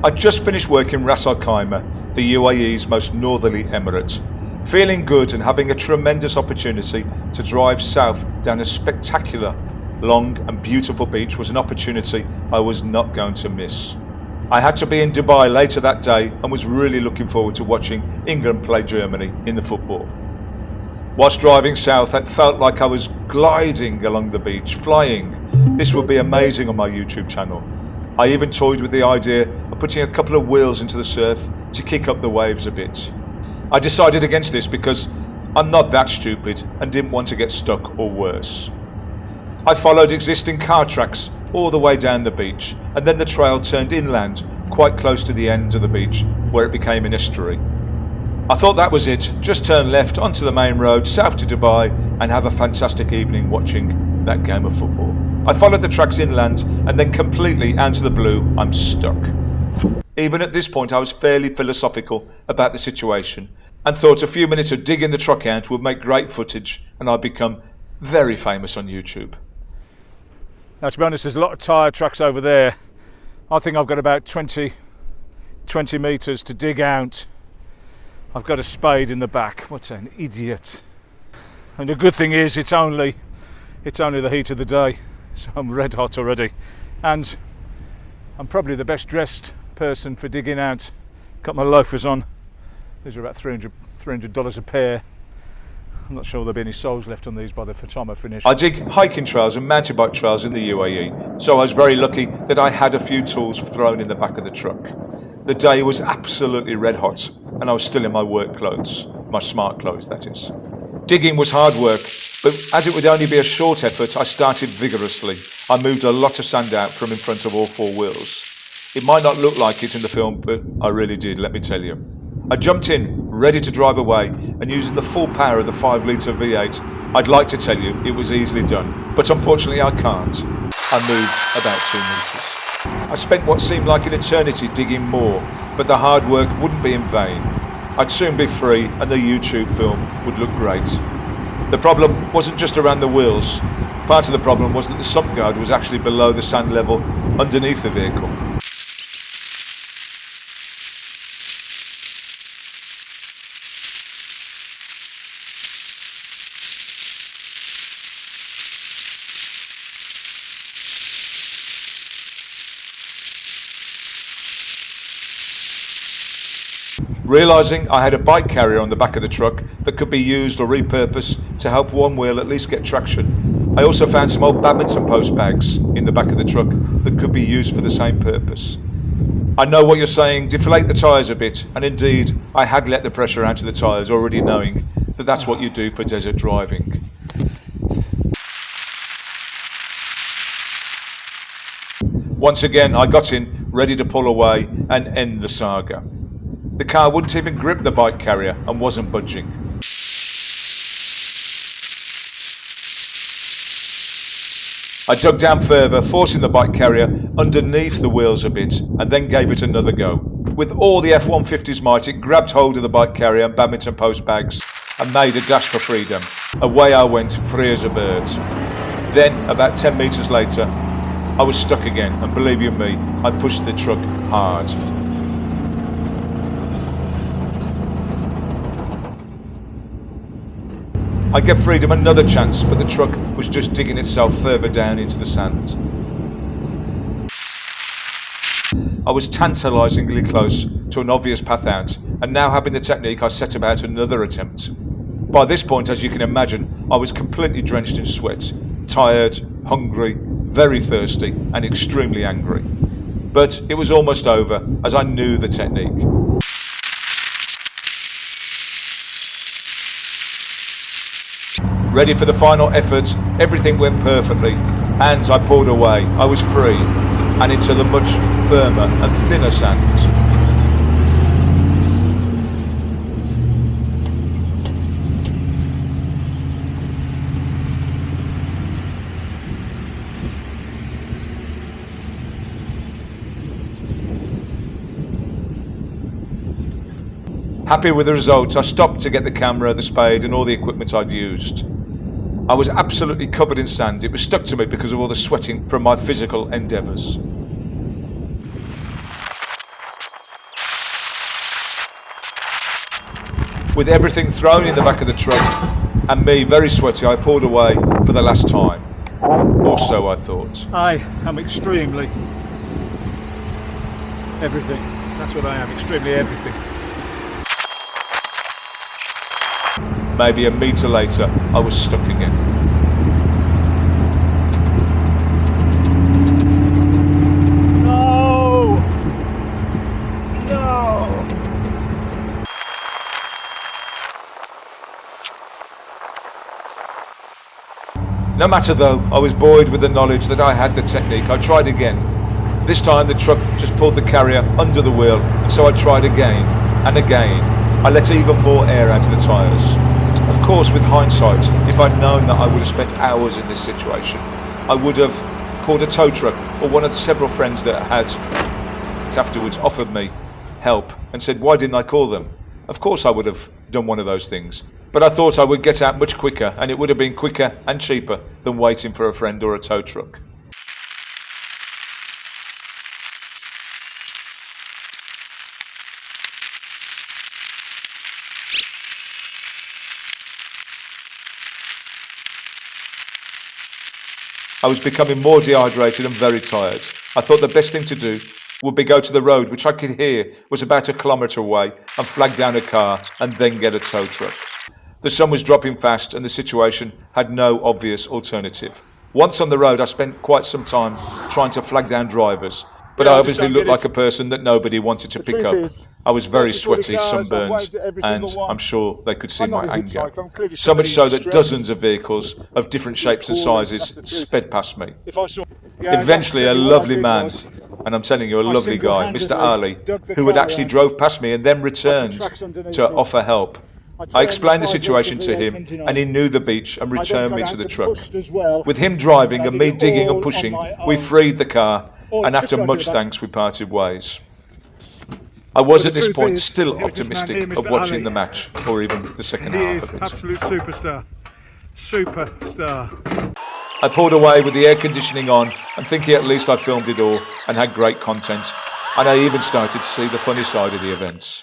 I'd just finished work in Ras Al Khaimah, the UAE's most northerly emirate. Feeling good and having a tremendous opportunity to drive south down a spectacular, long and beautiful beach was an opportunity I was not going to miss. I had to be in Dubai later that day and was really looking forward to watching England play Germany in the football. Whilst driving south, it felt like I was gliding along the beach, flying. This would be amazing on my YouTube channel. I even toyed with the idea of putting a couple of wheels into the surf to kick up the waves a bit. I decided against this because I'm not that stupid and didn't want to get stuck or worse. I followed existing car tracks all the way down the beach, and then the trail turned inland quite close to the end of the beach where it became an estuary. I thought that was it, just turn left onto the main road south to Dubai and have a fantastic evening watching that game of football. I followed the tracks inland and then completely out of the blue I'm stuck. Even at this point I was fairly philosophical about the situation and thought a few minutes of digging the truck out would make great footage and I'd become very famous on YouTube. Now, to be honest, there's a lot of tyre tracks over there. I think I've got about 20 metres to dig out. I've got a spade in the back. What an idiot. And the good thing is it's only the heat of the day, so I'm red hot already. And I'm probably the best dressed person for digging out. Got my loafers on. These are about $300 a pair. I'm not sure there'll be any souls left on these by the time I finish. I dig hiking trails and mountain bike trails in the UAE, so I was very lucky that I had a few tools thrown in the back of the truck. The day was absolutely red hot and I was still in my work clothes, my smart clothes that is. Digging was hard work, but as it would only be a short effort, I started vigorously. I moved a lot of sand out from in front of all four wheels. It might not look like it in the film, but I really did, let me tell you. I jumped in, ready to drive away, and using the full power of the 5-litre V8, I'd like to tell you it was easily done, but unfortunately I can't. I moved about 2 metres. I spent what seemed like an eternity digging more, but the hard work wouldn't be in vain. I'd soon be free and the YouTube film would look great. The problem wasn't just around the wheels. Part of the problem was that the sump guard was actually below the sand level underneath the vehicle. Realising I had a bike carrier on the back of the truck that could be used or repurposed to help one wheel at least get traction, I also found some old badminton post bags in the back of the truck that could be used for the same purpose. I know what you're saying, deflate the tyres a bit, and indeed I had let the pressure out of the tyres, already knowing that that's what you do for desert driving. Once again I got in, ready to pull away and end the saga. The car wouldn't even grip the bike carrier and wasn't budging. I dug down further, forcing the bike carrier underneath the wheels a bit, and then gave it another go. With all the F-150's might, it grabbed hold of the bike carrier and badminton post bags and made a dash for freedom. Away I went, free as a bird. Then, about 10 metres later, I was stuck again, and believe you me, I pushed the truck hard. I gave freedom another chance, but the truck was just digging itself further down into the sand. I was tantalisingly close to an obvious path out, and now having the technique, I set about another attempt. By this point, as you can imagine, I was completely drenched in sweat, tired, hungry, very thirsty, and extremely angry. But it was almost over, as I knew the technique. Ready for the final effort, everything went perfectly, and I pulled away. I was free, and into the much firmer and thinner sand. Happy with the result, I stopped to get the camera, the spade, and all the equipment I'd used. I was absolutely covered in sand. It was stuck to me because of all the sweating from my physical endeavours. With everything thrown in the back of the truck, and me very sweaty, I pulled away for the last time. Or so I thought. I am extremely everything. That's what I am, extremely everything. Maybe a metre later, I was stuck again. No! No! No matter though, I was buoyed with the knowledge that I had the technique. I tried again. This time the truck just pulled the carrier under the wheel, and so I tried again and again. I let even more air out of the tyres. Of course, with hindsight, if I'd known that I would have spent hours in this situation, I would have called a tow truck, or one of the several friends that had afterwards offered me help and said, why didn't I call them? Of course I would have done one of those things, but I thought I would get out much quicker, and it would have been quicker and cheaper than waiting for a friend or a tow truck. I was becoming more dehydrated and very tired. I thought the best thing to do would be go to the road, which I could hear was about 1 kilometre away, and flag down a car and then get a tow truck. The sun was dropping fast and the situation had no obvious alternative. Once on the road, I spent quite some time trying to flag down drivers, but I obviously looked like a person that nobody wanted to pick up. I was very sweaty, sunburned, and I'm sure they could see my anger. So much so that dozens of vehicles of different shapes and sizes sped past me. Eventually a lovely man, and I'm telling you, a lovely guy, Mr Ali, who had actually drove past me and then returned to offer help. I explained the situation to him, and he knew the beach and returned me to the truck. With him driving and me digging and pushing, we freed the car, and after much thanks we parted ways. I was at this point still optimistic of watching the match, or even the second half of it. Absolute superstar. Superstar. I pulled away with the air conditioning on and thinking at least I filmed it all and had great content, and I even started to see the funny side of the events.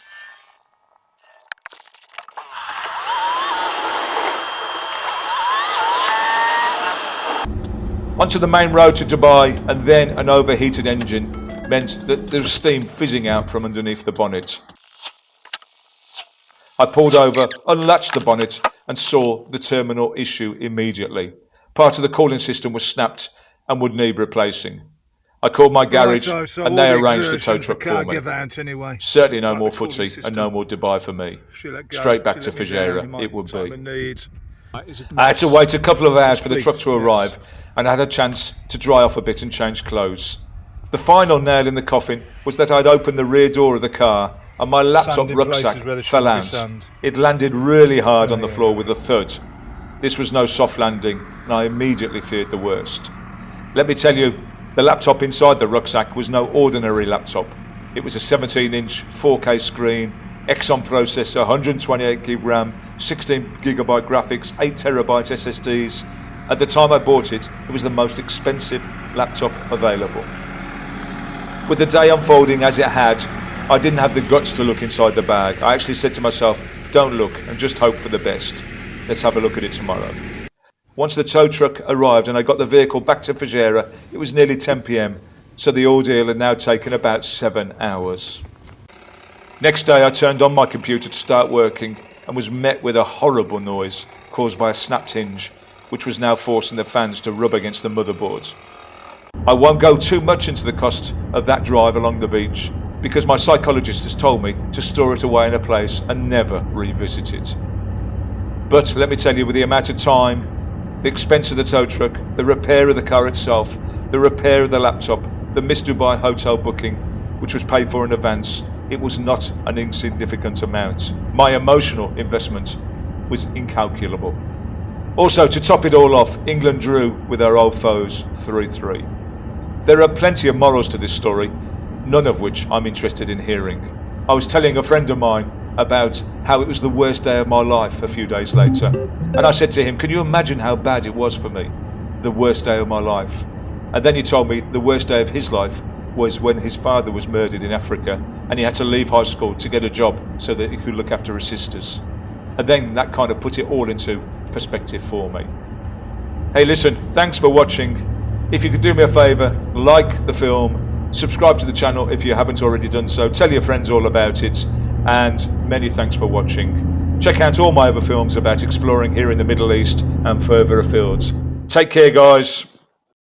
Onto the main road to Dubai, and then an overheated engine meant that there was steam fizzing out from underneath the bonnet. I pulled over, unlatched the bonnet, and saw the terminal issue immediately. Part of the cooling system was snapped and would need replacing. I called my garage and they arranged the tow truck for me. Certainly no more footy and no more Dubai for me. Straight back to Fujairah it would be. I had to wait a couple of hours for the truck to arrive, and I had a chance to dry off a bit and change clothes. The final nail in the coffin was that I'd opened the rear door of the car and my laptop rucksack fell out. It landed really hard on the floor with a thud. This was no soft landing, and I immediately feared the worst. Let me tell you, the laptop inside the rucksack was no ordinary laptop. It was a 17-inch 4K screen, Exxon processor, 128 gig RAM, 16 gigabyte graphics, 8 terabyte SSDs. At the time I bought it, it was the most expensive laptop available. With the day unfolding as it had, I didn't have the guts to look inside the bag. I actually said to myself, don't look and just hope for the best. Let's have a look at it tomorrow. Once the tow truck arrived and I got the vehicle back to Fujairah, it was nearly 10 p.m, so the ordeal had now taken about 7 hours. Next day I turned on my computer to start working and was met with a horrible noise caused by a snapped hinge, which was now forcing the fans to rub against the motherboard. I won't go too much into the cost of that drive along the beach, because my psychologist has told me to store it away in a place and never revisit it. But let me tell you, with the amount of time, the expense of the tow truck, the repair of the car itself, the repair of the laptop, the missed Dubai hotel booking, which was paid for in advance, it was not an insignificant amount. My emotional investment was incalculable. Also, to top it all off, England drew with their old foes 3-3. There are plenty of morals to this story, none of which I'm interested in hearing. I was telling a friend of mine about how it was the worst day of my life a few days later, and I said to him, can you imagine how bad it was for me? The worst day of my life. And then he told me the worst day of his life was when his father was murdered in Africa and he had to leave high school to get a job so that he could look after his sisters. And then that kind of put it all into perspective for me. Hey, listen, thanks for watching. If you could do me a favour, like the film, subscribe to the channel if you haven't already done so, tell your friends all about it, and many thanks for watching. Check out all my other films about exploring here in the Middle East and further afield. Take care, guys.